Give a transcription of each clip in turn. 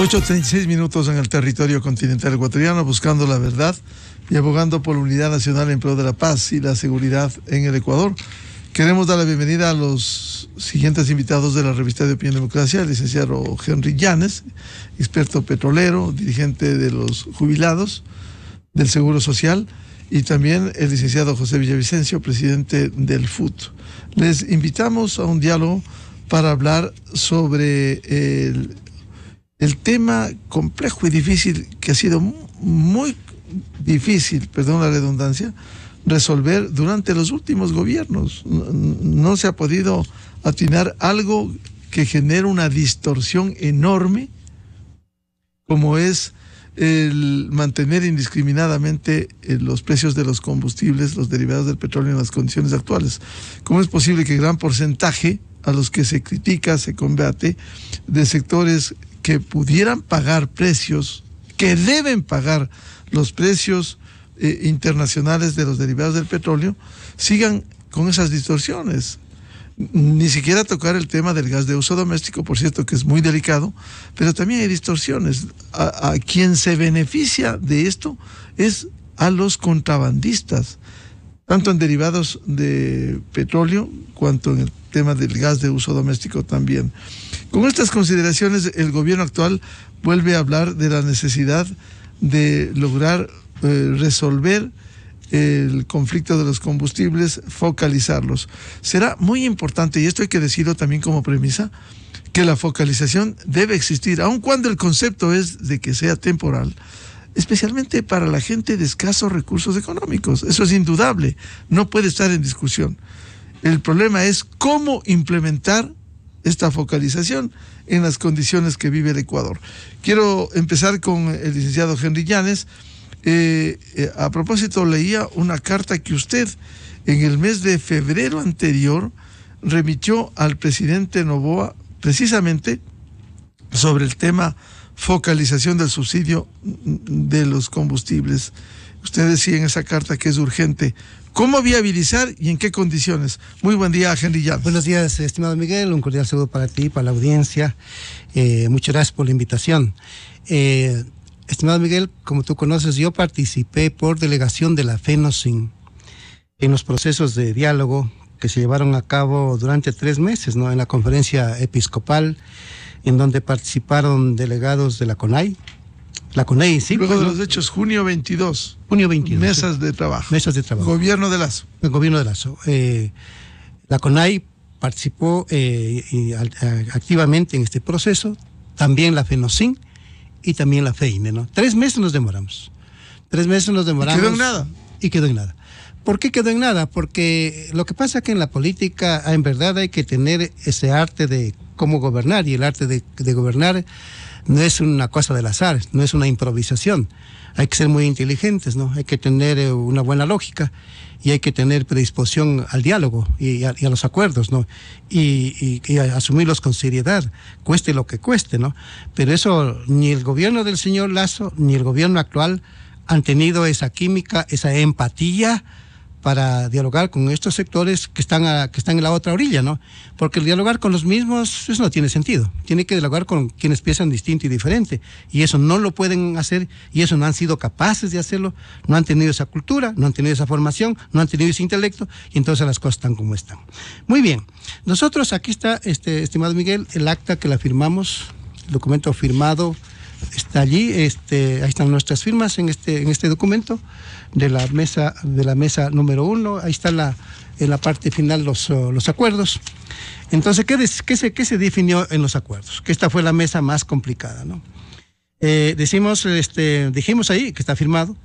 8:36 en el territorio continental ecuatoriano, buscando la verdad y abogando por la unidad nacional en pro de la paz y la seguridad en el Ecuador. Queremos dar la bienvenida a los siguientes invitados de la revista de Opinión Democracia: el licenciado Henry Llanes, experto petrolero, dirigente de los jubilados del Seguro Social, y también el licenciado José Villavicencio, presidente del FUT. Les invitamos a un diálogo para hablar sobre el tema complejo y difícil, que ha sido muy difícil, perdón la redundancia, resolver durante los últimos gobiernos. No se ha podido atinar algo que genera una distorsión enorme, como es el mantener indiscriminadamente los precios de los combustibles, los derivados del petróleo en las condiciones actuales. ¿Cómo es posible que gran porcentaje a los que se critica, se combate, de sectores que pudieran pagar precios, que deben pagar los precios internacionales de los derivados del petróleo, sigan con esas distorsiones? Ni siquiera tocar el tema del gas de uso doméstico, por cierto, que es muy delicado, pero también hay distorsiones. A quien se beneficia de esto es a los contrabandistas, tanto en derivados de petróleo cuanto en el tema del gas de uso doméstico también. Con estas consideraciones, el gobierno actual vuelve a hablar de la necesidad de lograr resolver el conflicto de los combustibles, focalizarlos. Será muy importante, y esto hay que decirlo también como premisa, que la focalización debe existir, aun cuando el concepto es de que sea temporal, especialmente para la gente de escasos recursos económicos. Eso es indudable, no puede estar en discusión. El problema es cómo implementar esta focalización en las condiciones que vive el Ecuador. Quiero empezar con el licenciado Henry Llanes. A propósito, leía una carta que usted en el mes de febrero anterior remitió al presidente Noboa, precisamente sobre el tema focalización del subsidio de los combustibles. Usted decía en esa carta que es urgente. ¿Cómo viabilizar y en qué condiciones? Muy buen día, Henry Llanes. Buenos días, estimado Miguel. Un cordial saludo para ti, para la audiencia. Muchas gracias por la invitación. Estimado Miguel, como tú conoces, yo participé por delegación de la FENOCIN en los procesos de diálogo que se llevaron a cabo durante 3 meses, ¿no? En la conferencia episcopal, en donde participaron delegados de la CONAI. La CONAI, sí. Luego de los hechos, junio 22. Junio 22. Mesas de trabajo. Mesas de trabajo. Gobierno de Lazo. El gobierno de Lazo. La CONAI participó activamente en este proceso, también la FENOCIN y también la FEINE, ¿no? 3 meses nos demoramos. 3 meses nos demoramos. ¿Y quedó en nada? Y quedó en nada. ¿Por qué quedó en nada? Porque lo que pasa es que en la política, en verdad, hay que tener ese arte de cómo gobernar, y el arte de gobernar no es una cosa del azar, no es una improvisación. Hay que ser muy inteligentes, ¿no? Hay que tener una buena lógica y hay que tener predisposición al diálogo y a los acuerdos, ¿no? Y asumirlos con seriedad, cueste lo que cueste, ¿no? Pero eso ni el gobierno del señor Lazo ni el gobierno actual han tenido esa química, esa empatía para dialogar con estos sectores que están en la otra orilla, ¿no? Porque el dialogar con los mismos, eso no tiene sentido. Tiene que dialogar con quienes piensan distinto y diferente. Y eso no lo pueden hacer, y eso no han sido capaces de hacerlo, no han tenido esa cultura, no han tenido esa formación, no han tenido ese intelecto, y entonces las cosas están como están. Muy bien. Nosotros, aquí está, estimado Miguel, el acta que la firmamos, el documento firmado está allí, ahí están nuestras firmas en este documento de la mesa número 1. Ahí está en la parte final los acuerdos. Entonces, ¿qué se definió en los acuerdos? Que esta fue la mesa más complicada, ¿no? Dijimos ahí que está firmado,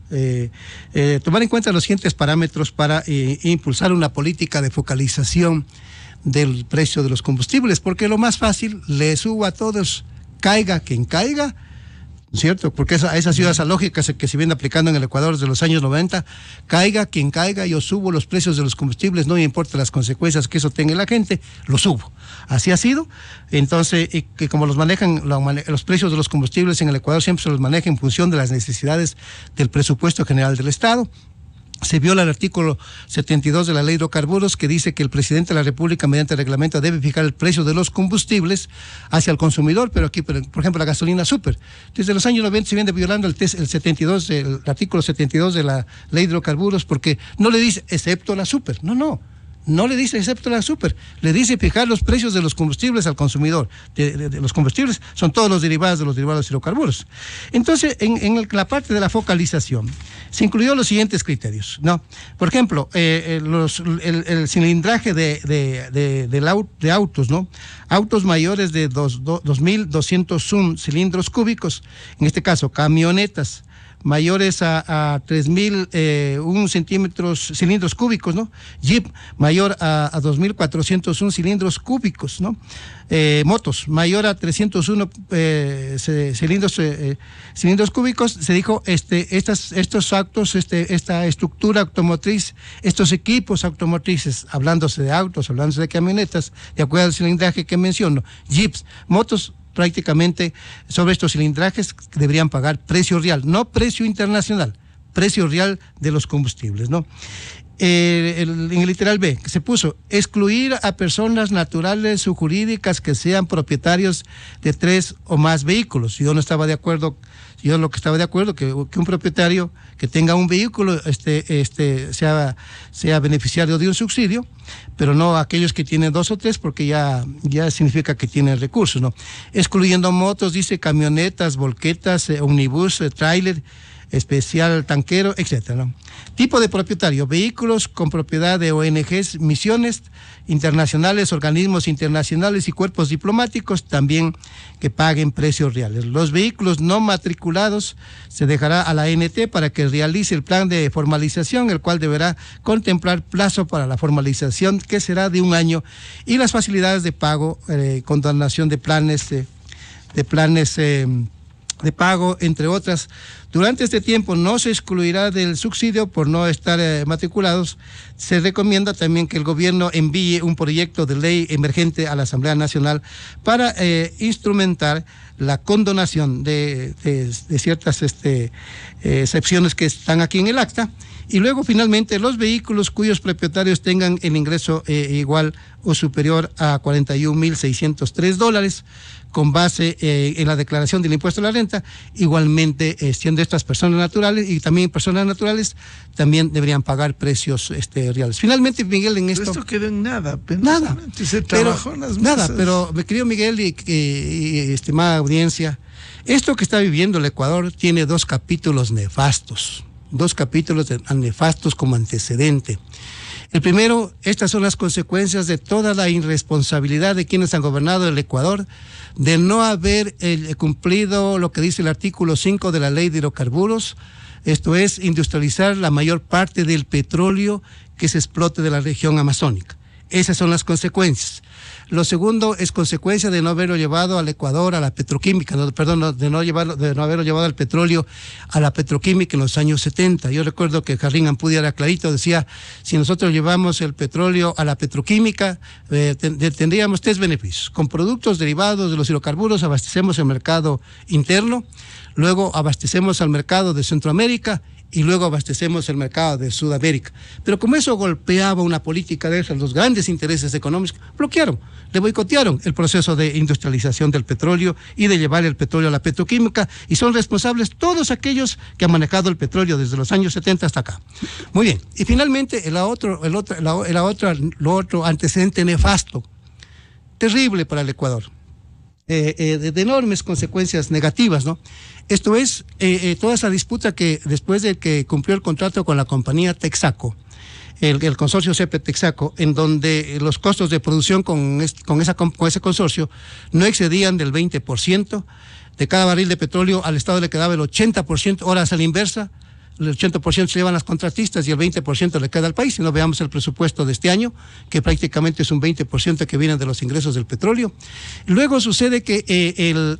tomar en cuenta los siguientes parámetros para impulsar una política de focalización del precio de los combustibles, porque lo más fácil, le subo a todos, caiga quien caiga, ¿cierto? Porque esa ha sido esa lógica que se viene aplicando en el Ecuador desde los años 90, caiga quien caiga, yo subo los precios de los combustibles, no me importa las consecuencias que eso tenga en la gente, lo subo. Así ha sido. Entonces, que como los precios de los combustibles en el Ecuador siempre se los maneja en función de las necesidades del presupuesto general del Estado. se viola el artículo 72 de la Ley de Hidrocarburos, que dice que el presidente de la República, mediante reglamento, debe fijar el precio de los combustibles hacia el consumidor, pero aquí, por ejemplo, la gasolina súper. Desde los años 90 se viene violando el artículo 72 de la Ley de Hidrocarburos, porque no le dice excepto la súper. No le dice excepto la súper, le dice fijar los precios de los combustibles al consumidor. De los combustibles son todos los derivados de los derivados de hidrocarburos. Entonces, en la parte de la focalización, se incluyó los siguientes criterios, ¿no? Por ejemplo, el cilindraje de autos, ¿no? Autos mayores de 2.201 cilindros cúbicos, en este caso, camionetas mayores a 3.001 cilindros cúbicos, ¿no? Jeep mayor a 2.401 cilindros cúbicos, ¿no? Motos mayor a 301 cilindros cúbicos. Se dijo estos actos, esta estructura automotriz, estos equipos automotrices, hablándose de autos, hablándose de camionetas, de acuerdo al cilindraje que menciono, jeeps, motos, prácticamente sobre estos cilindrajes deberían pagar precio real, no precio internacional, precio real de los combustibles, ¿no? En el literal B, que se puso, excluir a personas naturales o jurídicas que sean propietarios de 3 o más vehículos. Yo lo que estaba de acuerdo, que un propietario que tenga un vehículo sea beneficiario de un subsidio, pero no aquellos que tienen 2 o 3, porque ya significa que tienen recursos, ¿no? Excluyendo motos, dice camionetas, volquetas, omnibus, tráiler, especial tanquero, etcétera, ¿no? Tipo de propietario, vehículos con propiedad de ONGs, misiones internacionales, organismos internacionales y cuerpos diplomáticos, también que paguen precios reales. Los vehículos no matriculados se dejará a la ANT para que realice el plan de formalización, el cual deberá contemplar plazo para la formalización, que será de 1 año, y las facilidades de pago, condonación de planes de pago, entre otras. Durante este tiempo no se excluirá del subsidio por no estar matriculados. Se recomienda también que el gobierno envíe un proyecto de ley emergente a la Asamblea Nacional para instrumentar la condonación de ciertas excepciones que están aquí en el acta. Y luego, finalmente, los vehículos cuyos propietarios tengan el ingreso igual o superior a $41.603, con base en la declaración del impuesto a la renta, igualmente siendo estas personas naturales, y también personas naturales también deberían pagar precios reales. Finalmente, Miguel, en esto... Esto quedó en nada, nada, se trabajó en las mesas. Nada, pero mi querido Miguel y estimada audiencia, esto que está viviendo el Ecuador tiene 2 capítulos nefastos, 2 capítulos nefastos como antecedente. El primero, estas son las consecuencias de toda la irresponsabilidad de quienes han gobernado el Ecuador, de no haber cumplido lo que dice el artículo 5 de la Ley de Hidrocarburos, esto es, industrializar la mayor parte del petróleo que se explote de la región amazónica. Esas son las consecuencias. Lo segundo es consecuencia de no haberlo llevado al Ecuador a la petroquímica, de no haberlo llevado al petróleo a la petroquímica en los años 70. Yo recuerdo que Jarrín Ampudia era clarito, decía, si nosotros llevamos el petróleo a la petroquímica, tendríamos 3 beneficios. Con productos derivados de los hidrocarburos abastecemos el mercado interno, luego abastecemos al mercado de Centroamérica y luego abastecemos el mercado de Sudamérica. Pero como eso golpeaba una política de esas, los grandes intereses económicos, bloquearon, le boicotearon el proceso de industrialización del petróleo y de llevar el petróleo a la petroquímica, y son responsables todos aquellos que han manejado el petróleo desde los años 70 hasta acá. Muy bien, y finalmente lo otro antecedente nefasto, terrible para el Ecuador, de enormes consecuencias negativas, ¿no? Esto es toda esa disputa que después de que cumplió el contrato con la compañía Texaco, el consorcio CP Texaco, en donde los costos de producción con ese consorcio no excedían del 20%, de cada barril de petróleo al Estado le quedaba el 80%, ahora es a la inversa, el 80% se llevan las contratistas y el 20% le queda al país. Si no, veamos el presupuesto de este año, que prácticamente es un 20% que viene de los ingresos del petróleo. Luego sucede que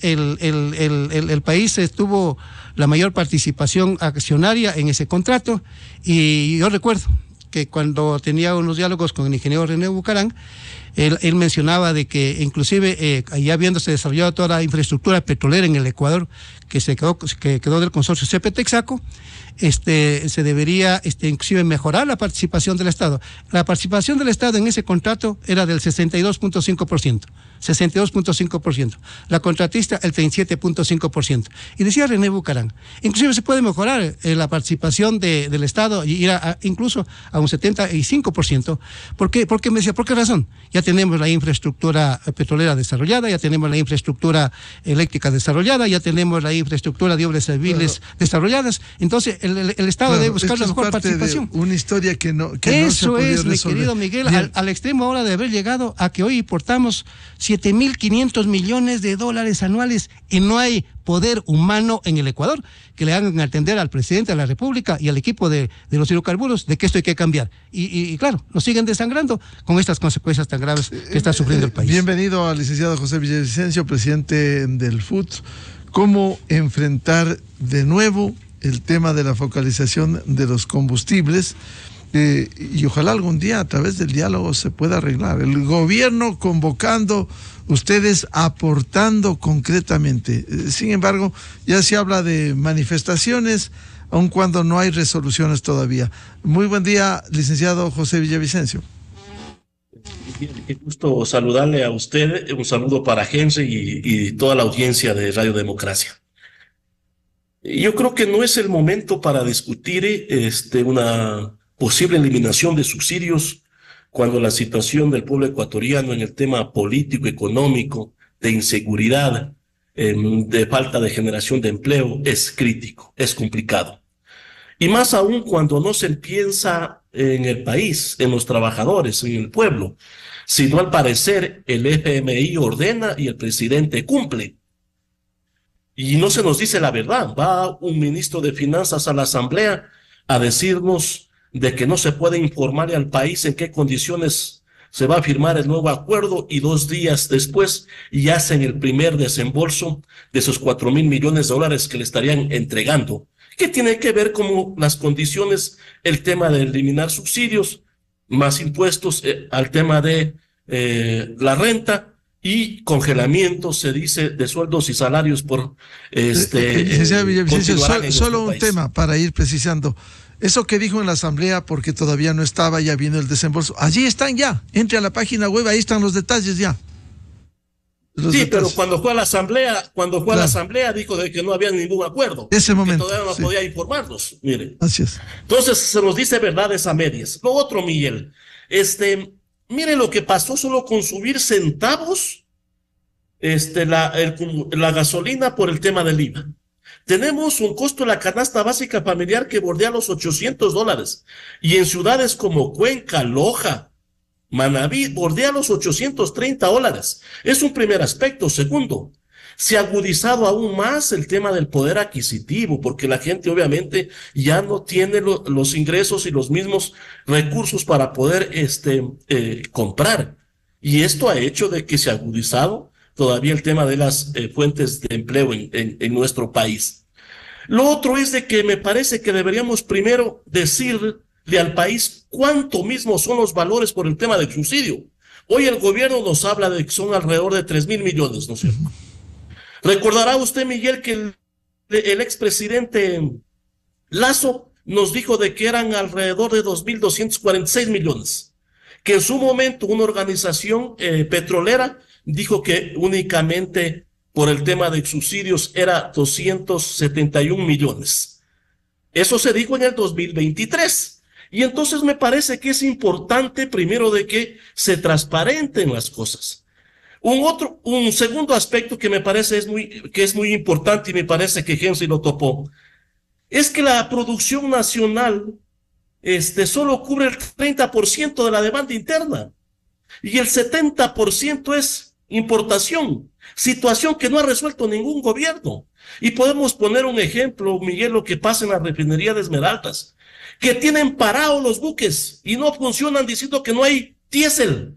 el país tuvo la mayor participación accionaria en ese contrato, y yo recuerdo que cuando tenía unos diálogos con el ingeniero René Bucarán, él mencionaba de que inclusive ya habiéndose desarrollado toda la infraestructura petrolera en el Ecuador que quedó del consorcio CP Texaco, se debería inclusive mejorar la participación del Estado. La participación del Estado en ese contrato era del 62.5%. 62.5%, la contratista el 37.5%. Y decía René Bucarán, inclusive se puede mejorar la participación del Estado y ir incluso a un 75%. ¿Por qué? Porque me decía, ¿por qué razón? Ya tenemos la infraestructura petrolera desarrollada, ya tenemos la infraestructura eléctrica desarrollada, ya tenemos la infraestructura de obras civiles desarrolladas. Entonces, el Estado debe buscar la mejor participación. Una historia que no Eso es, mi querido Miguel, al extremo ahora de haber llegado a que hoy importamos 7.500 millones de dólares anuales y no hay poder humano en el Ecuador que le hagan entender al presidente de la República y al equipo de los hidrocarburos de que esto hay que cambiar. Y claro, nos siguen desangrando con estas consecuencias tan graves que está sufriendo el país. Bienvenido al licenciado José Villavicencio, presidente del FUT. ¿Cómo enfrentar de nuevo el tema de la focalización de los combustibles? Y ojalá algún día a través del diálogo se pueda arreglar. El gobierno convocando, ustedes aportando concretamente. Sin embargo, ya se habla de manifestaciones, aun cuando no hay resoluciones todavía. Muy buen día, licenciado José Villavicencio. Qué gusto saludarle a usted. Un saludo para Henry y toda la audiencia de Radio Democracia. Yo creo que no es el momento para discutir una posible eliminación de subsidios cuando la situación del pueblo ecuatoriano en el tema político, económico, de inseguridad, de falta de generación de empleo es crítico, es complicado. Y más aún cuando no se piensa en el país, en los trabajadores, en el pueblo, sino al parecer el FMI ordena y el presidente cumple. Y no se nos dice la verdad. Va un ministro de Finanzas a la Asamblea a decirnos de que no se puede informarle al país en qué condiciones se va a firmar el nuevo acuerdo y 2 días después ya hacen el primer desembolso de esos 4.000 millones de dólares que le estarían entregando. ¿Qué tiene que ver con las condiciones, el tema de eliminar subsidios, más impuestos al tema de la renta y congelamiento, se dice, de sueldos y salarios por licenciado Villavicencio, solo un tema para ir precisando. Eso que dijo en la Asamblea, porque todavía no estaba, ya viene el desembolso. Allí están ya. Entre a la página web, ahí están los detalles ya. Pero cuando fue a la Asamblea, dijo de que no había ningún acuerdo. Ese momento. Que todavía no podía informarnos. Mire. Así es. Entonces se nos dice verdades a medias. Lo otro, Miguel, mire lo que pasó solo con subir centavos, la gasolina por el tema del IVA. Tenemos un costo de la canasta básica familiar que bordea los $800 y en ciudades como Cuenca, Loja, Manabí bordea los $830. Es un primer aspecto. Segundo, se ha agudizado aún más el tema del poder adquisitivo porque la gente obviamente ya no tiene los ingresos y los mismos recursos para poder comprar. Y esto ha hecho de que se ha agudizado todavía el tema de las fuentes de empleo en nuestro país. Lo otro es de que me parece que deberíamos primero decirle al país cuánto mismo son los valores por el tema del subsidio. Hoy el gobierno nos habla de que son alrededor de 3.000 millones, ¿no es cierto? Recordará usted, Miguel, que el expresidente Lazo nos dijo de que eran alrededor de 2.246 millones, que en su momento una organización petrolera dijo que únicamente por el tema de subsidios era 271 millones. Eso se dijo en el 2023. Y entonces me parece que es importante primero de que se transparenten las cosas. Un segundo aspecto que me parece que es muy importante y me parece que Henry lo topó, es que la producción nacional solo cubre el 30% de la demanda interna y el 70% es importación, situación que no ha resuelto ningún gobierno. Y podemos poner un ejemplo, Miguel, lo que pasa en la refinería de Esmeraldas, que tienen parados los buques y no funcionan diciendo que no hay diésel.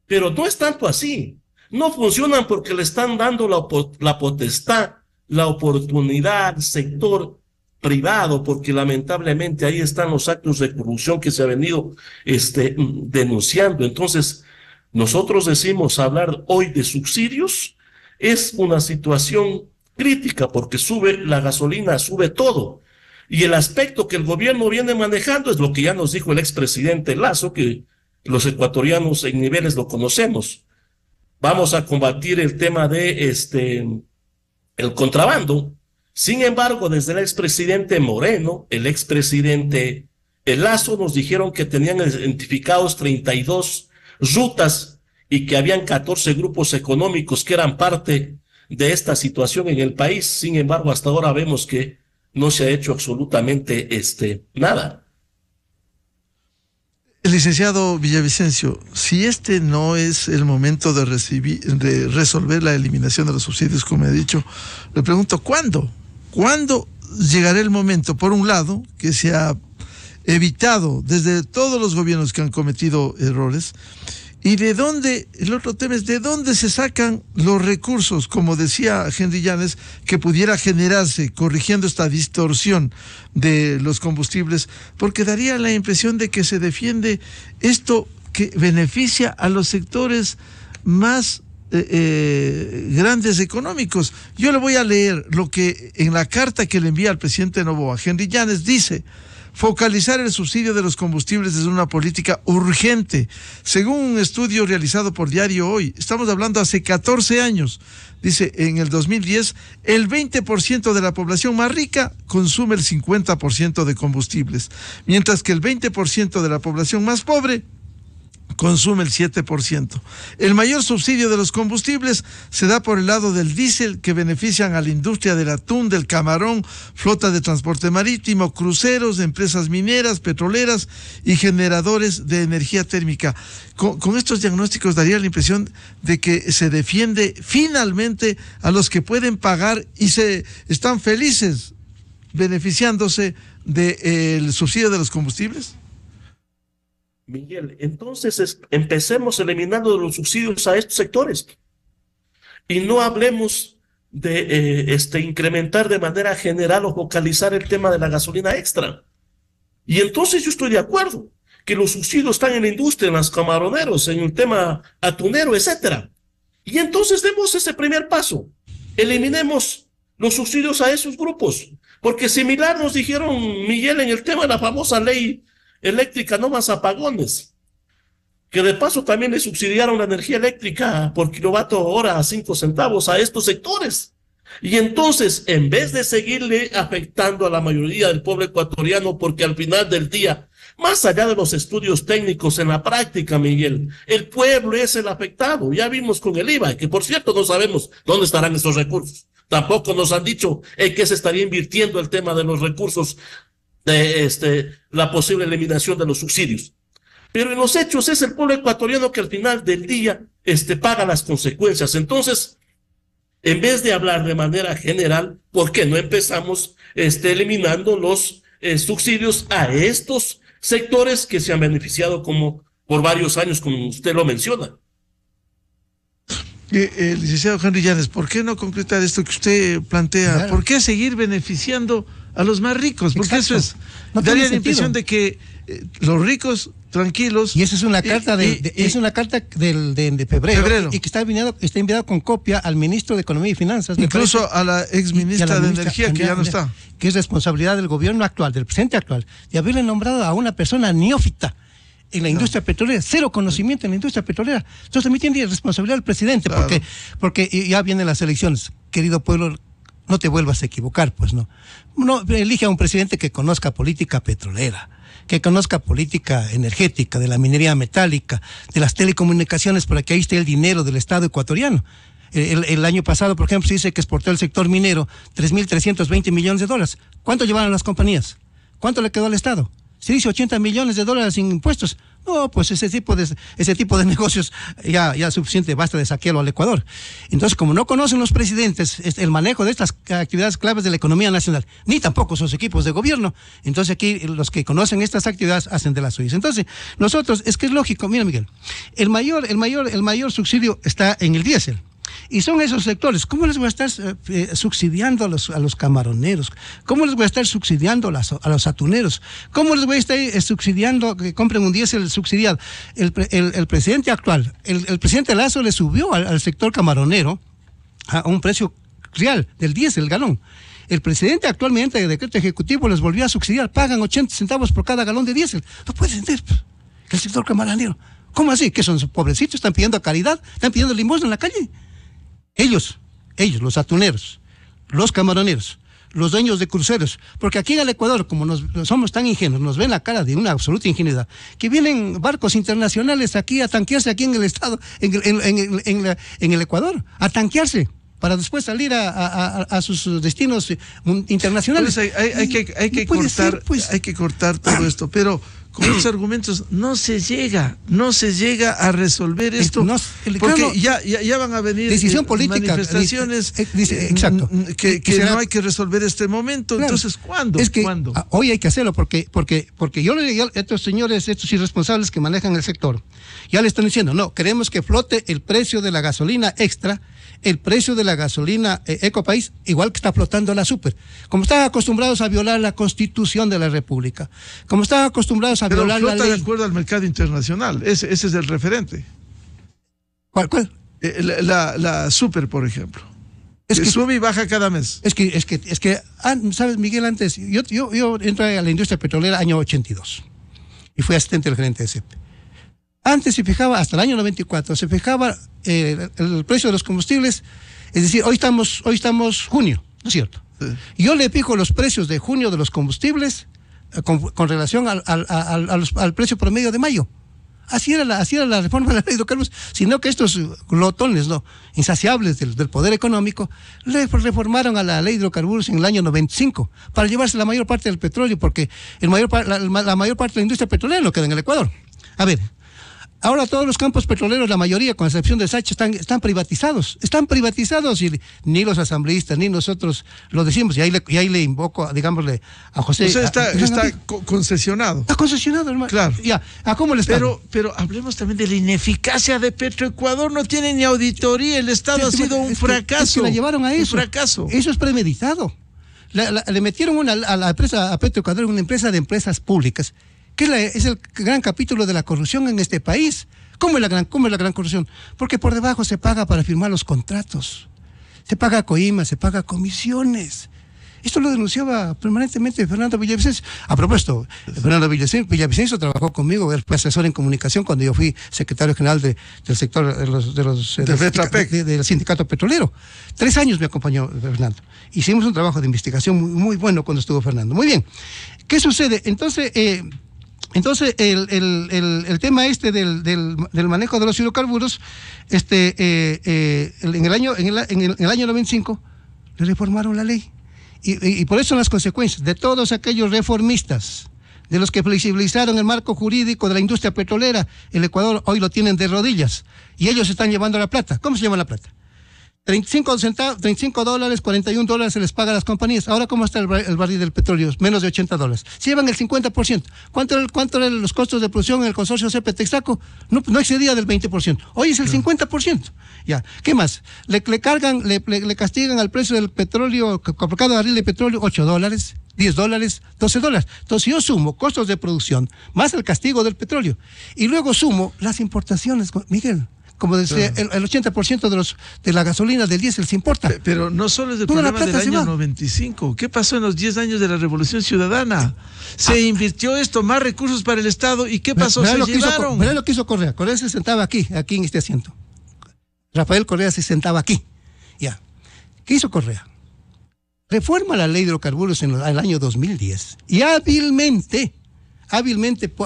Pero no es tanto así. No funcionan porque le están dando la potestad, la oportunidad al sector privado, porque lamentablemente ahí están los actos de corrupción que se ha venido denunciando. Entonces, nosotros decimos hablar hoy de subsidios es una situación crítica porque sube la gasolina, sube todo. Y el aspecto que el gobierno viene manejando es lo que ya nos dijo el expresidente Lasso, que los ecuatorianos en niveles lo conocemos. Vamos a combatir el tema de el contrabando. Sin embargo, desde el expresidente Moreno, el expresidente Lasso, nos dijeron que tenían identificados 32 rutas y que habían 14 grupos económicos que eran parte de esta situación en el país. Sin embargo, hasta ahora vemos que no se ha hecho absolutamente nada. El licenciado Villavicencio, si este no es el momento de resolver la eliminación de los subsidios, como he dicho, le pregunto, ¿cuándo? ¿Cuándo llegará el momento, por un lado, que se ha evitado desde todos los gobiernos que han cometido errores? Y de dónde, el otro tema es de dónde se sacan los recursos, como decía Henry Llanes, que pudiera generarse corrigiendo esta distorsión de los combustibles, porque daría la impresión de que se defiende esto que beneficia a los sectores más grandes económicos. Yo le voy a leer lo que en la carta que le envía al presidente Noboa, Henry Llanes, dice: focalizar el subsidio de los combustibles es una política urgente. Según un estudio realizado por Diario Hoy, estamos hablando hace 14 años, dice, en el 2010, el 20% de la población más rica consume el 50% de combustibles, mientras que el 20% de la población más pobre consume el 7%. El mayor subsidio de los combustibles se da por el lado del diésel, que benefician a la industria del atún, del camarón, flota de transporte marítimo, cruceros, empresas mineras, petroleras y generadores de energía térmica. Con estos diagnósticos daría la impresión de que se defiende finalmente a los que pueden pagar y se están felices beneficiándose del subsidio de los combustibles. Miguel, entonces empecemos eliminando los subsidios a estos sectores y no hablemos de incrementar de manera general o focalizar el tema de la gasolina extra. Y entonces yo estoy de acuerdo que los subsidios están en la industria, en los camaroneros, en el tema atunero, etcétera. Y entonces demos ese primer paso, eliminemos los subsidios a esos grupos, porque similar nos dijeron, Miguel, en el tema de la famosa ley eléctrica, no más apagones, que de paso también le subsidiaron la energía eléctrica por kilovatio hora a 5 centavos a estos sectores. Y entonces, en vez de seguirle afectando a la mayoría del pueblo ecuatoriano, porque al final del día, más allá de los estudios técnicos, en la práctica, Miguel, el pueblo es el afectado. Ya vimos con el IVA, que por cierto no sabemos dónde estarán esos recursos. Tampoco nos han dicho en qué se estaría invirtiendo el tema de los recursos de la posible eliminación de los subsidios. Pero en los hechos es el pueblo ecuatoriano que al final del día paga las consecuencias. Entonces, en vez de hablar de manera general, ¿por qué no empezamos eliminando los subsidios a estos sectores que se han beneficiado como por varios años, como usted lo menciona? Licenciado Henry Llanes, ¿por qué no concretar esto que usted plantea? Claro. ¿Por qué seguir beneficiando a los más ricos? Porque exacto. Eso es, no daría la impresión de que los ricos tranquilos. Y esa es una carta es una carta de febrero y que está enviado con copia al ministro de Economía y Finanzas. Incluso a la exministra de Energía, que ya no está. Que es responsabilidad del gobierno actual, del presidente actual, de haberle nombrado a una persona neófita en la industria petrolera, cero conocimiento en la industria petrolera. Entonces también tiene responsabilidad el presidente, claro. porque ya vienen las elecciones. Querido pueblo, no te vuelvas a equivocar, pues no. Elige a un presidente que conozca política petrolera, que conozca política energética, de la minería metálica, de las telecomunicaciones, porque ahí está el dinero del Estado ecuatoriano. El año pasado, por ejemplo, se dice que exportó el sector minero 3.320 millones de dólares. ¿Cuánto llevaron las compañías? ¿Cuánto le quedó al Estado? Se dice 80 millones de dólares sin impuestos. No, pues ese tipo de negocios ya suficiente, basta de saquearlo al Ecuador. Entonces, como no conocen los presidentes el manejo de estas actividades claves de la economía nacional, ni tampoco sus equipos de gobierno, entonces aquí los que conocen estas actividades hacen de las suyas. Entonces, nosotros, es que es lógico, mira Miguel, el mayor subsidio está en el diésel. Y son esos sectores. ¿Cómo les voy a estar subsidiando a los camaroneros? ¿Cómo les voy a estar subsidiando a los atuneros? ¿Cómo les voy a estar subsidiando que compren un diésel subsidiado? El presidente actual, el presidente Lasso le subió al sector camaronero a un precio real del diésel galón. El presidente actualmente, de decreto ejecutivo, les volvió a subsidiar, pagan 80 centavos por cada galón de diésel. No puede entender el sector camaronero. ¿Cómo así? ¿Que son pobrecitos? ¿Están pidiendo caridad? ¿Están pidiendo limosna en la calle? Ellos, los atuneros, los camaroneros, los dueños de cruceros, porque aquí en el Ecuador, como somos tan ingenuos, nos ven la cara de una absoluta ingenuidad, que vienen barcos internacionales aquí a tanquearse aquí en el estado, en el Ecuador, a tanquearse, para después salir a sus destinos internacionales. Pues hay que cortar todo esto, pero con los argumentos no se llega a resolver esto, porque ya van a venir decisión política, manifestaciones exacto, que no hay que resolver este momento. Claro. Entonces, ¿cuándo? Es que ¿Cuándo? Hoy hay que hacerlo, porque yo le digo a estos señores, estos irresponsables que manejan el sector, ya le están diciendo, no, queremos que flote el precio de la gasolina extra, el precio de la gasolina Ecopaís, igual que está flotando la super. Como están acostumbrados a violar la Constitución de la República, como están acostumbrados a violar la ley. Pero flota de acuerdo al mercado internacional, ese es el referente. ¿Cuál? La super, por ejemplo. Es que sube y baja cada mes. Es que ¿sabes, Miguel? Antes, yo entré a la industria petrolera año 82 y fui asistente del gerente de CEPE. Antes se fijaba, hasta el año 94, se fijaba el precio de los combustibles, es decir, hoy estamos junio, ¿no es cierto? Sí. Yo le fijo los precios de junio de los combustibles con relación al precio promedio de mayo. Así era la reforma de la ley de hidrocarburos, sino que estos glotones, ¿no?, insaciables del poder económico, reformaron a la ley de hidrocarburos en el año 95 para llevarse la mayor parte del petróleo, porque la mayor parte de la industria petrolera no queda en el Ecuador. A ver, ahora todos los campos petroleros, la mayoría, con excepción de Sacha, están privatizados. Están privatizados y ni los asambleístas ni nosotros lo decimos. Y ahí le invoco, digámosle, a José. O sea, está concesionado. Está concesionado, hermano. Claro. Ya, ¿a cómo les pagan? Pero hablemos también de la ineficacia de Petroecuador. No tiene ni auditoría. El Estado ha sido un fracaso. Es que la llevaron a eso. Un fracaso. Eso es premeditado. Le metieron a la empresa, a Petroecuador, una empresa de empresas públicas, que es el gran capítulo de la corrupción en este país. ¿Cómo es la gran corrupción? Porque por debajo se paga para firmar los contratos, se paga coimas, se paga comisiones. Esto lo denunciaba permanentemente Fernando Villavicencio. A propósito, Fernando Villavicencio trabajó conmigo, él fue asesor en comunicación cuando yo fui secretario general del sector del sindicato petrolero. 3 años me acompañó Fernando. Hicimos un trabajo de investigación muy bueno cuando estuvo Fernando. Muy bien. ¿Qué sucede? Entonces el tema del manejo de los hidrocarburos, en el año 95 le reformaron la ley. Y por eso son las consecuencias de todos aquellos reformistas, de los que flexibilizaron el marco jurídico de la industria petrolera. El Ecuador hoy lo tienen de rodillas y ellos están llevando la plata. ¿Cómo se llama la plata? $35, $41 se les paga a las compañías. Ahora, ¿cómo está el barril del petróleo? Menos de $80. Se llevan el 50%. ¿Cuánto eran los costos de producción en el consorcio CP Texaco? No excedía del 20%. Hoy es el 50%. Ya. ¿Qué más? Le castigan al precio del petróleo, por cada barril de petróleo, $8, $10, $12. Entonces yo sumo costos de producción más el castigo del petróleo. Y luego sumo las importaciones, Miguel. Como decía, el 80% de la gasolina, del diésel, se importa. Pero no solo es el problema del año 95. ¿Qué pasó en los 10 años de la Revolución Ciudadana? Se invirtió esto, más recursos para el Estado. ¿Y qué pasó? Se llevaron. Mirá lo que hizo Correa. Correa se sentaba aquí en este asiento. Rafael Correa se sentaba aquí. Ya. ¿Qué hizo Correa? Reforma la ley de hidrocarburos en el año 2010. Y hábilmente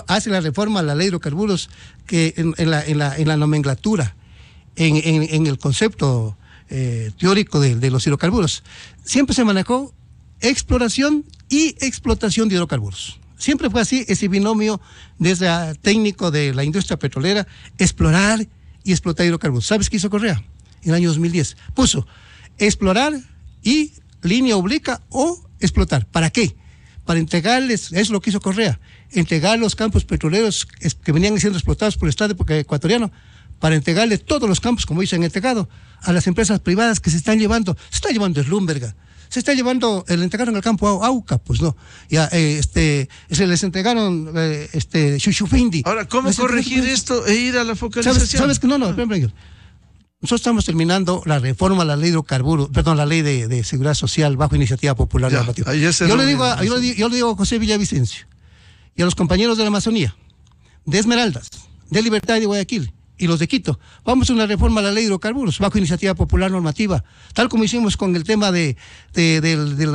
hace la reforma a la ley de hidrocarburos que en la nomenclatura, en el concepto teórico de los hidrocarburos. Siempre se manejó exploración y explotación de hidrocarburos. Siempre fue así, ese binomio desde técnico de la industria petrolera, explorar y explotar hidrocarburos. ¿Sabes qué hizo Correa? En el año 2010 puso explorar y línea obliqua o explotar. ¿Para qué? Para entregarles, es lo que hizo Correa, entregar los campos petroleros que venían siendo explotados por el Estado ecuatoriano, para entregarle todos los campos, como dicen, entregado a las empresas privadas que se está llevando Slumberger, se está llevando, le entregaron el campo a Auca, pues no, ya, se les entregaron Chuchufindi. Ahora, ¿cómo corregir esto e ir a la focalización? ¿Sabes que no, espérame, nosotros estamos terminando la reforma a la ley de hidrocarburos, perdón, la ley de seguridad social bajo iniciativa popular normativa. Yo le digo a José Villavicencio y a los compañeros de la Amazonía, de Esmeraldas, de Libertad y de Guayaquil, y los de Quito, vamos a una reforma a la ley de hidrocarburos bajo iniciativa popular normativa, tal como hicimos con el tema del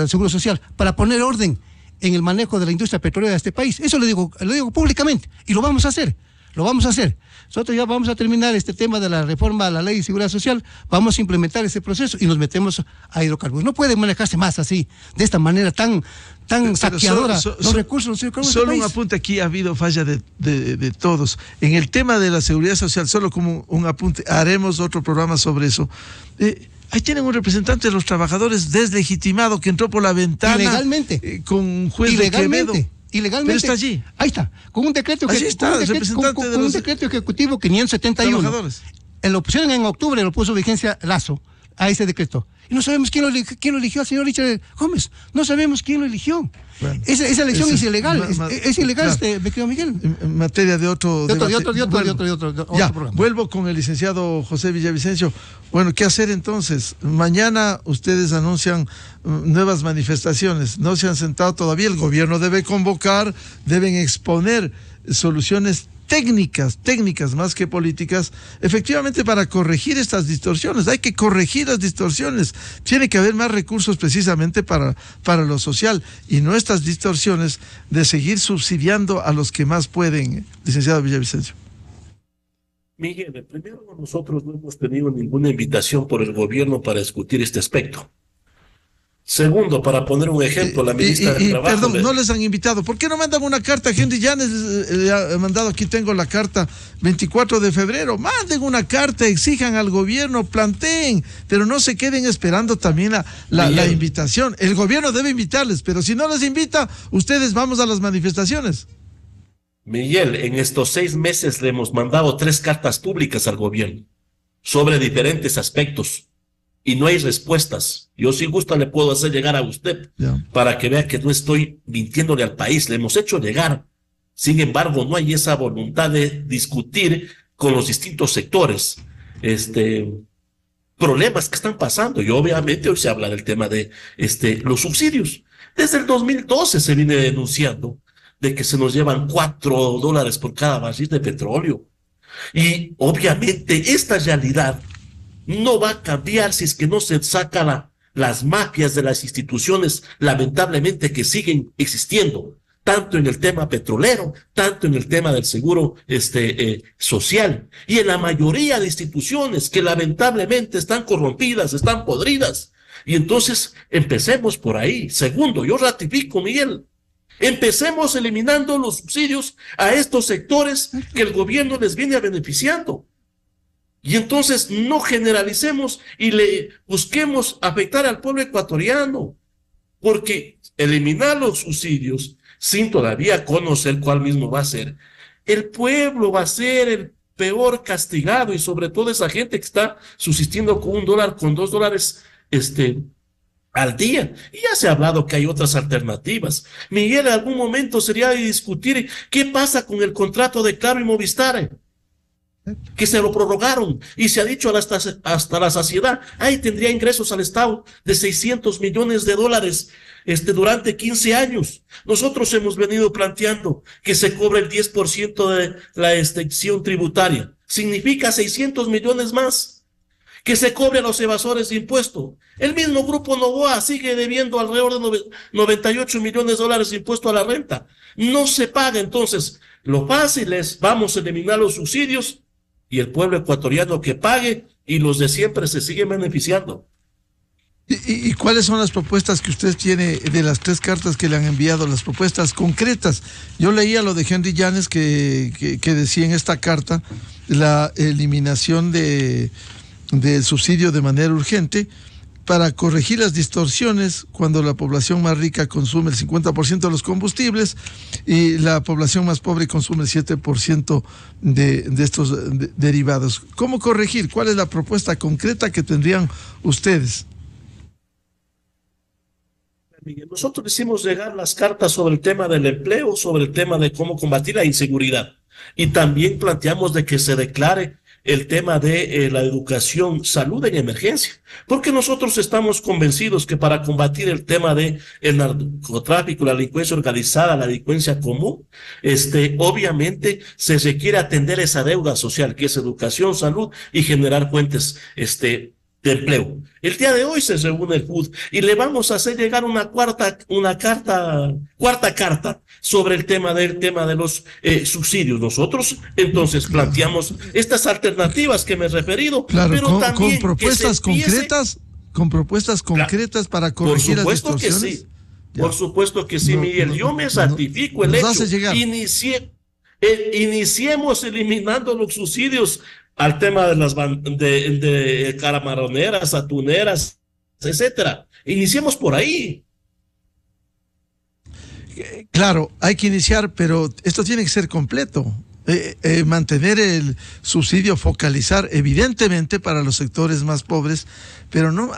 seguro social, para poner orden en el manejo de la industria petrolera de este país. Eso lo digo públicamente, y lo vamos a hacer. Nosotros ya vamos a terminar este tema de la reforma a la ley de seguridad social, vamos a implementar ese proceso y nos metemos a hidrocarburos. No puede manejarse más así, de esta manera tan saqueadora los recursos de los hidrocarburos. Solo un apunte, aquí ha habido falla de todos. En el tema de la seguridad social, solo como un apunte, haremos otro programa sobre eso. Ahí tienen un representante de los trabajadores deslegitimado que entró por la ventana. Ilegalmente. Con un juez de Quevedo. Ilegalmente. Pero está allí. Ahí está, con un decreto ejecutivo 571. Trabajadores. En la opción en octubre lo puso vigencia Lazo a ese decreto. Y no sabemos quién lo eligió al señor Richard Gómez. No sabemos quién lo eligió. Bueno, esa elección es ilegal. Es ilegal, claro. Me quedo, Miguel. En materia de otro programa. Vuelvo con el licenciado José Villavicencio. Bueno, ¿qué hacer entonces? Mañana ustedes anuncian nuevas manifestaciones. No se han sentado todavía. El gobierno debe convocar, deben exponer soluciones técnicas más que políticas, efectivamente para corregir estas distorsiones. Hay que corregir las distorsiones. Tiene que haber más recursos precisamente para lo social y no estas distorsiones de seguir subsidiando a los que más pueden, licenciado Villavicencio. Miguel, primero, nosotros no hemos tenido ninguna invitación por el gobierno para discutir este aspecto. Segundo, para poner un ejemplo, la ministra de Trabajo... Perdón, no les han invitado. ¿Por qué no mandan una carta? Henry Llanes le ha mandado, aquí tengo la carta, 24 de febrero. Manden una carta, exijan al gobierno, planteen, pero no se queden esperando también la invitación. El gobierno debe invitarles, pero si no les invita, ustedes vamos a las manifestaciones. Miguel, en estos 6 meses le hemos mandado 3 cartas públicas al gobierno sobre diferentes aspectos. Y no hay respuestas. Yo si gusta le puedo hacer llegar a usted para que vea que no estoy mintiéndole al país. Le hemos hecho llegar. Sin embargo, no hay esa voluntad de discutir con los distintos sectores problemas que están pasando. Y obviamente hoy se habla del tema de los subsidios. Desde el 2012 se viene denunciando de que se nos llevan $4 por cada barril de petróleo. Y obviamente esta realidad no va a cambiar si es que no se sacan las mafias de las instituciones, lamentablemente, que siguen existiendo, tanto en el tema petrolero, tanto en el tema del seguro social, y en la mayoría de instituciones que lamentablemente están corrompidas, están podridas. Y entonces empecemos por ahí. Segundo, yo ratifico, Miguel, empecemos eliminando los subsidios a estos sectores que el gobierno les viene beneficiando. Y entonces no generalicemos y le busquemos afectar al pueblo ecuatoriano, porque eliminar los subsidios sin todavía conocer cuál mismo va a ser, el pueblo va a ser el peor castigado, y sobre todo esa gente que está subsistiendo con $1, con $2 al día. Y ya se ha hablado que hay otras alternativas. Miguel, en algún momento sería de discutir qué pasa con el contrato de Claro y Movistar, que se lo prorrogaron y se ha dicho hasta la saciedad. Ahí tendría ingresos al Estado de $600 millones durante 15 años. Nosotros hemos venido planteando que se cobre el 10% de la exención tributaria. Significa 600 millones más. Que se cobre a los evasores de impuestos. El mismo Grupo Novoa sigue debiendo alrededor de $98 millones de impuesto a la renta. No se paga. Entonces, lo fácil es, vamos a eliminar los subsidios y el pueblo ecuatoriano que pague, y los de siempre se siguen beneficiando. ¿Y cuáles son las propuestas que usted tiene de las 3 cartas que le han enviado, las propuestas concretas? Yo leía lo de Henry Llanes que decía en esta carta la eliminación del subsidio de manera urgente para corregir las distorsiones cuando la población más rica consume el 50% de los combustibles y la población más pobre consume el 7% de estos derivados. ¿Cómo corregir? ¿Cuál es la propuesta concreta que tendrían ustedes? Nosotros hicimos llegar las cartas sobre el tema del empleo, sobre el tema de cómo combatir la inseguridad, y también planteamos de que se declare el tema de la educación, salud en emergencia, porque nosotros estamos convencidos que para combatir el tema de el narcotráfico, la delincuencia organizada, la delincuencia común, obviamente se requiere atender esa deuda social, que es educación, salud y generar fuentes, de empleo. El día de hoy se reúne el FUD y le vamos a hacer llegar una cuarta carta sobre el tema de los subsidios. Nosotros entonces planteamos estas alternativas que me he referido, claro, pero también con propuestas concretas, claro, para corregir las distorsiones. Que sí. Por supuesto que sí, Miguel. Yo me ratifico el hecho. Iniciemos eliminando los subsidios al tema de las de camaroneras, atuneras, etcétera. Iniciemos por ahí. Claro, hay que iniciar, pero esto tiene que ser completo. Mantener el subsidio, focalizar evidentemente para los sectores más pobres, pero no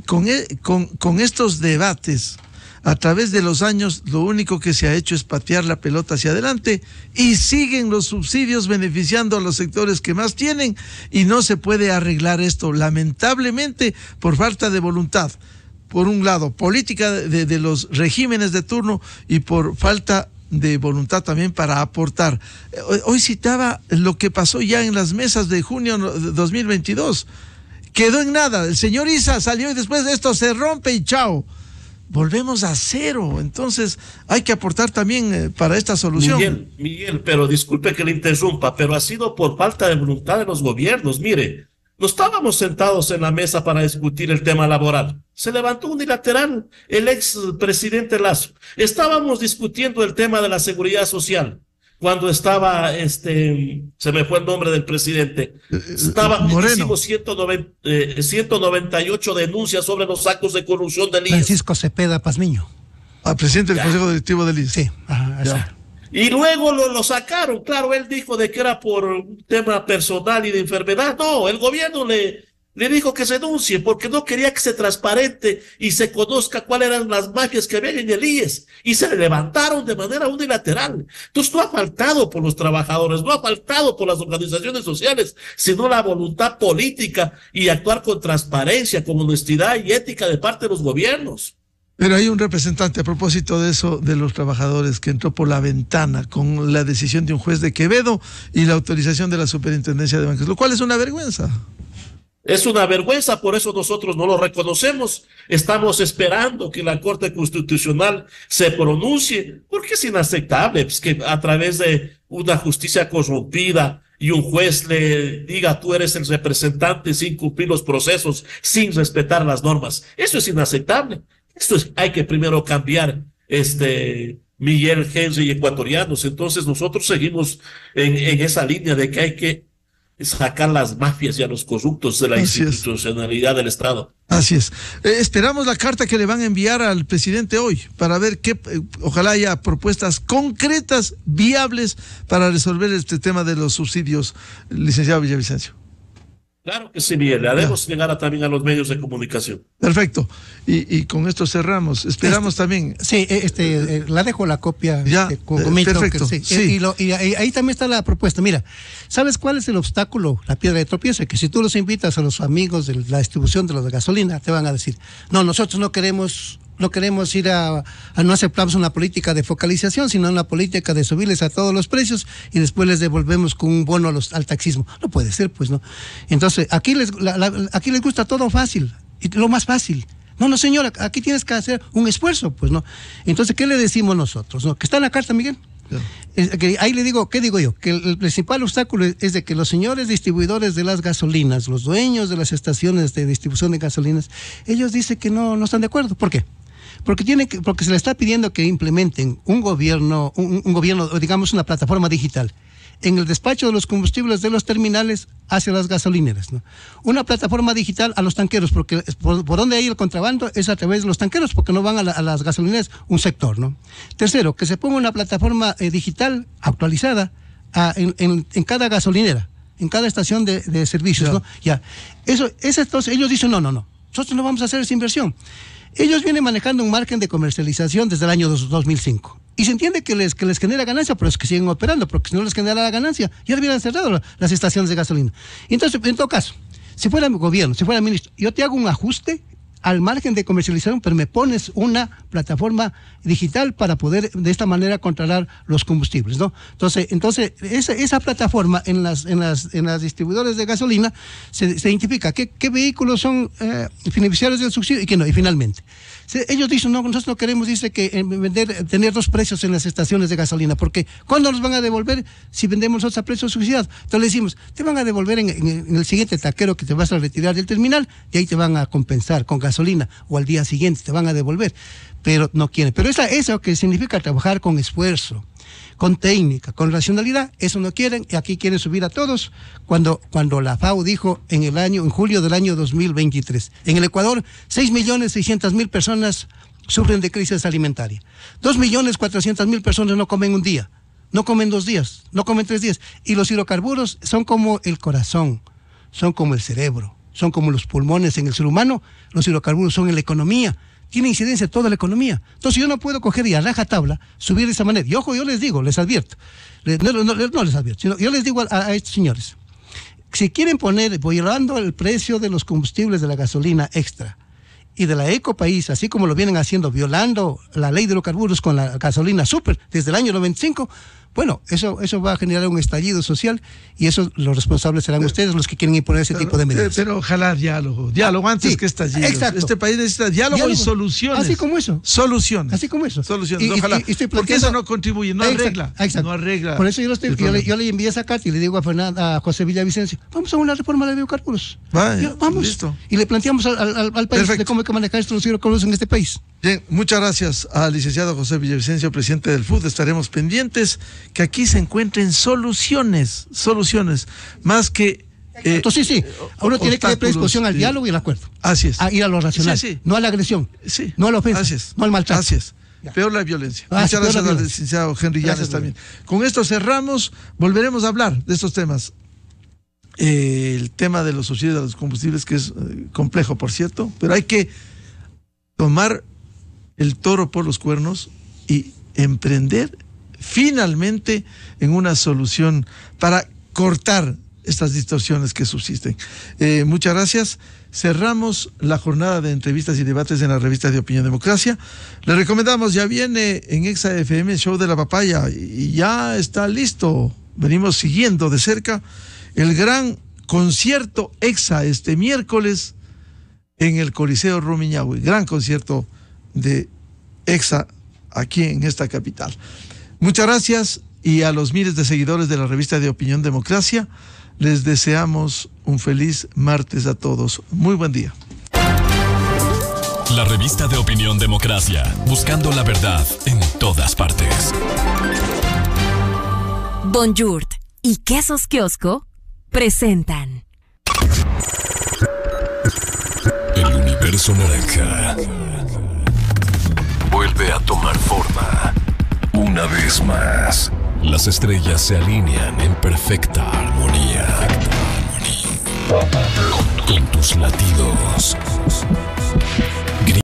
con estos debates. A través de los años, lo único que se ha hecho es patear la pelota hacia adelante y siguen los subsidios beneficiando a los sectores que más tienen y no se puede arreglar esto, lamentablemente, por falta de voluntad. Por un lado, política de los regímenes de turno y por falta de voluntad también para aportar. Hoy citaba lo que pasó ya en las mesas de junio de 2022. Quedó en nada. El señor Issa salió y después de esto se rompe y chao. Volvemos a cero, entonces hay que aportar también para esta solución. Miguel, pero disculpe que le interrumpa, pero ha sido por falta de voluntad de los gobiernos. Mire, no estábamos sentados en la mesa para discutir el tema laboral. Se levantó unilateral el ex presidente Lasso. Estábamos discutiendo el tema de la seguridad social. Cuando estaba, se me fue el nombre del presidente, hicimos 198 denuncias sobre los actos de corrupción del IES. Francisco Cepeda Pazmiño. Presidente del Consejo Directivo del IES. Sí, y luego lo sacaron, claro, él dijo de que era por un tema personal y de enfermedad. No, el gobierno le dijo que se denuncie porque no quería que se transparente y se conozca cuáles eran las mafias que había en el IES, y se le levantaron de manera unilateral. Entonces no ha faltado por los trabajadores, no ha faltado por las organizaciones sociales, sino la voluntad política y actuar con transparencia, con honestidad y ética de parte de los gobiernos. Pero hay un representante a propósito de eso, de los trabajadores, que entró por la ventana con la decisión de un juez de Quevedo y la autorización de la Superintendencia de Bancos, lo cual es una vergüenza. Es una vergüenza, por eso nosotros no lo reconocemos. Estamos esperando que la Corte Constitucional se pronuncie, porque es inaceptable que a través de una justicia corrompida y un juez le diga tú eres el representante sin cumplir los procesos, sin respetar las normas. Eso es inaceptable. Hay que primero cambiar, Miguel, Henry y ecuatorianos. Entonces nosotros seguimos en esa línea de que hay que sacar las mafias y a los corruptos de la institucionalidad del Estado. Así es. Esperamos la carta que le van a enviar al presidente hoy para ver ojalá haya propuestas concretas, viables para resolver este tema de los subsidios, licenciado Villavicencio. Claro que sí, Miguel. Le haremos llegar también a los medios de comunicación. Perfecto. Y con esto cerramos. Esperamos también. Sí, la dejo la copia. Ya, perfecto. Sí. Y ahí también está la propuesta. Mira, ¿sabes cuál es el obstáculo, la piedra de tropiezo? Que si tú los invitas a los amigos de la distribución de los de gasolina, te van a decir, no, nosotros no queremos ir no aceptamos una política de focalización, sino una política de subirles a todos los precios y después les devolvemos con un bono al taxismo. No puede ser, pues, ¿no? Entonces, aquí les gusta todo fácil, y lo más fácil. No, señora, aquí tienes que hacer un esfuerzo, pues, ¿no? Entonces, ¿qué le decimos nosotros? ¿No? Que está en la carta, Miguel. Ahí le digo, ¿qué digo yo? Que el principal obstáculo es de que los señores distribuidores de las gasolinas, los dueños de las estaciones de distribución de gasolinas, ellos dicen que no están de acuerdo. ¿Por qué? Porque se le está pidiendo que implementen un gobierno, digamos una plataforma digital en el despacho de los combustibles de los terminales hacia las gasolineras, ¿no? Una plataforma digital a los tanqueros, porque por donde hay el contrabando es a través de los tanqueros, porque no van a las gasolineras un sector, ¿no? Tercero, que se ponga una plataforma digital actualizada en cada gasolinera, en cada estación de servicios, ¿no? Ya. Entonces ellos dicen, no, nosotros no vamos a hacer esa inversión. Ellos vienen manejando un margen de comercialización desde el año 2005. Y se entiende que les genera ganancia, pero es que siguen operando, porque si no les genera la ganancia, ya hubieran cerrado las estaciones de gasolina. Entonces, en todo caso, si fuera mi gobierno, si fuera ministro, yo te hago un ajuste al margen de comercialización, pero me pones una plataforma digital para poder de esta manera controlar los combustibles, ¿no? Entonces esa plataforma en las distribuidores de gasolina se identifica qué vehículos son beneficiarios del subsidio y qué no, y finalmente. Ellos dicen, no, nosotros no queremos, dice que tener dos precios en las estaciones de gasolina, porque ¿cuándo nos van a devolver si vendemos nosotros a precio subsidiado? Entonces le decimos, te van a devolver en el siguiente taquero que te vas a retirar del terminal y ahí te van a compensar con gasolina, o al día siguiente te van a devolver, pero no quieren. Pero eso que significa trabajar con esfuerzo, con técnica, con racionalidad, eso no quieren, y aquí quieren subir a todos, cuando la FAO dijo en julio del año 2023, en el Ecuador 6.600.000 personas sufren de crisis alimentaria, 2.400.000 personas no comen un día, no comen 2 días, no comen 3 días, y los hidrocarburos son como el corazón, son como el cerebro, son como los pulmones en el ser humano, los hidrocarburos son en la economía, tiene incidencia en toda la economía. Entonces yo no puedo coger y a rajatabla subir de esa manera. Y ojo, yo les digo, les advierto, no les advierto, sino yo les digo a estos señores, si quieren poner, violando el precio de los combustibles de la gasolina extra y de la Ecopaís, así como lo vienen haciendo, violando la ley de hidrocarburos con la gasolina super desde el año 95, bueno, eso va a generar un estallido social y eso los responsables serán ustedes los que quieren imponer ese tipo de medidas. Pero ojalá diálogo antes que estallido. Exacto. Este país necesita diálogo y soluciones. Así como eso. Soluciones. Así como eso. Soluciones, ojalá. Porque eso no contribuye, no arregla. Exacto. No arregla. Por eso yo le envié esa carta y le digo a José Villavicencio, vamos a una reforma de hidrocarburos. Vamos. Listo. Y le planteamos al país Perfecto. De cómo hay que manejar estos hidrocarburos en este país. Bien, muchas gracias al licenciado José Villavicencio, presidente del FUD. Estaremos pendientes que aquí se encuentren soluciones, más que... Entonces sí, uno tiene que dar predisposición al diálogo y al acuerdo. Así es. A ir a lo racional, no a la agresión, no a la ofensa, no al maltrato. Así es. Peor la violencia. Muchas gracias al licenciado Henry Llanes también. Con esto cerramos, volveremos a hablar de estos temas. El tema de los subsidios de los combustibles, que es complejo, por cierto, pero hay que tomar el toro por los cuernos y emprender finalmente en una solución para cortar estas distorsiones que subsisten. Muchas gracias. Cerramos la jornada de entrevistas y debates en la revista de Opinión Democracia. Le recomendamos, ya viene en Exa FM el show de la papaya y ya está listo. Venimos siguiendo de cerca el gran concierto Exa este miércoles en el Coliseo Rumiñahui. Gran concierto de Exa aquí en esta capital. Muchas gracias, y a los miles de seguidores de la revista de Opinión Democracia les deseamos un feliz martes a todos. Muy buen día. La revista de Opinión Democracia, buscando la verdad en todas partes. Bonjour y Quesos Kiosco presentan El universo naranja vuelve a tomar forma. Una vez más, las estrellas se alinean en perfecta armonía. Con tus latidos.